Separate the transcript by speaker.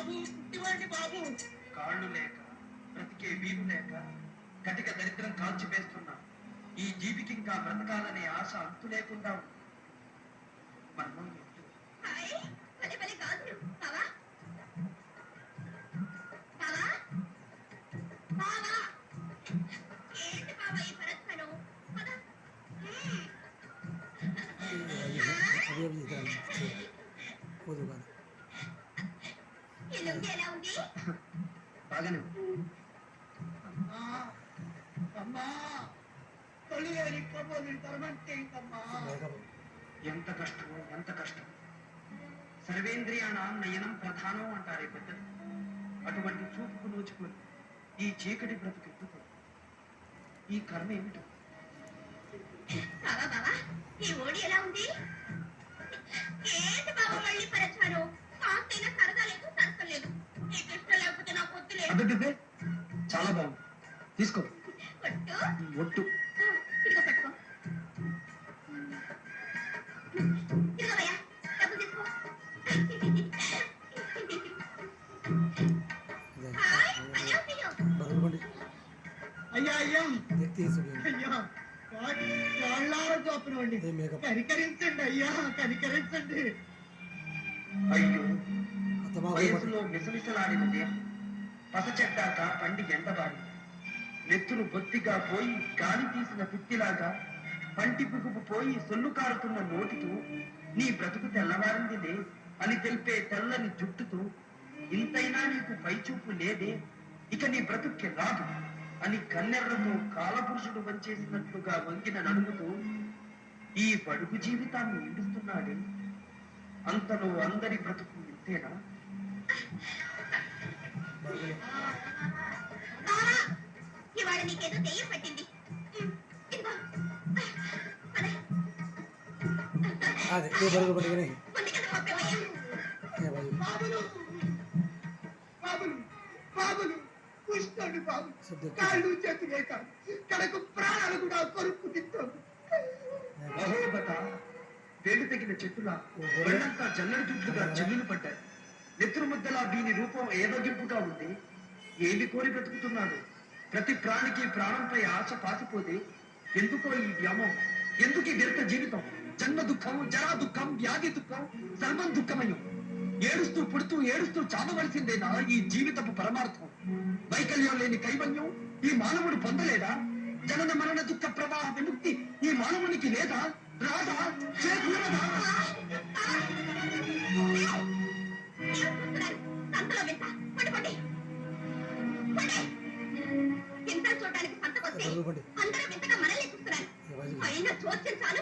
Speaker 1: బాబు పుట్టివాడిని బాబు.
Speaker 2: కాళ్ళు లేక బ్రతికే వీలు లేక కటిక దరిద్రం కాల్చివేస్తున్నా ఈ జీవికి ఇంకా బ్రతకాలనే ఆశ అంతు లేకుండా బాగానే ఎంత కష్టమో ఎంత కష్టం. సర్వేంద్రియాణ నయనం ప్రధానం అంటారే పెద్దలు. అటువంటి చూపుకు నోచుకొని ఈ చీకటి బ్రతుకెత్తుతుంది. ఈ కర్మ ఏమిటో.
Speaker 3: ఈ ఓడి ఎలా ఉంది? ఏంటి బాబా మళ్ళీ పరిచారు? కాస్తైనా సరదా లేదు, సరసం లేదు. నీకు ఇష్టం లేకపోతే నాకు వద్దు లేదు.
Speaker 2: చాలా బాగుంది, తీసుకో. ఒట్టు
Speaker 3: ఇదిగో పట్టుకో. ఇదిగోయ్యా, డబ్బులు తీసుకో.
Speaker 1: అయ్యా అయ్యా అయ్యా వాళ్ళారా చూపనండి. కనికరించండి అయ్యా, కనికరించండి.
Speaker 2: అయ్యో, వయసులో మిసమిసలాడిన దేహం పసచెట్టాక పండి ఎండబారి నెత్తులు బొత్తిగా పోయి గాలి తీసిన పిత్తిలాగా పంటి పుగుపు పోయి సొల్లు కారుతున్న నోటితో నీ బ్రతుకు తెల్లవారిందిలే అని తెలిపే తెల్లని జుట్టుతో ఇంతైనా నీకు పైచూపు లేదే, ఇక నీ బ్రతుక్కి రాదు అని కన్నెర్రతో కాలపురుషుడు వంచేసినట్లుగా వంగిన నడుముతో ఈ బడుగు జీవితాన్ని నిండుస్తున్నాడే. అంతలో అందరి బ్రతుకు ఇంతేనా?
Speaker 3: ఇవాళ నీకేదో దెయ్యం పట్టింది.
Speaker 1: కాళ్ళు చేతులే కాదు, కడకు ప్రాణాలు కూడా కొరుకు తింటుంది.
Speaker 2: వేలు తగిన చెట్టులా ఒళ్ళంతా జల్లడి జుట్టుగా జల్లులు పడ్డాయి. నెత్తురు ముద్దలా దీని రూపం ఏదగింపుగా ఉంది. ఏమి కోరి బ్రతుకుతున్నాడు? ప్రతి ప్రాణికి ప్రాణంపై ఆశ పాసిపోతే ఎందుకో ఈ వ్యామోహం, ఎందుకు ఈ వ్యర్థ జీవితం? జన్మ దుఃఖం, జరా దుఃఖం, వ్యాధి దుఃఖం, సర్వం దుఃఖమయం. ఏడుస్తూ పుడుతూ ఏడుస్తూ చావవలసిందేనా ఈ జీవితపు పరమార్థం? వైకల్యం లేని కైవల్యం ఈ మానవుడు పొందలేదా? జనన మరణ దుఃఖ ప్రవాహ విముక్తి ఈ మానవునికి లేదా? రాదా? చేకూరదా?
Speaker 3: చూడడానికి సంతకొస్తే అందరూ వింతగా మనల్ని చూస్తున్నారు. అయినా చోద్యం చాలా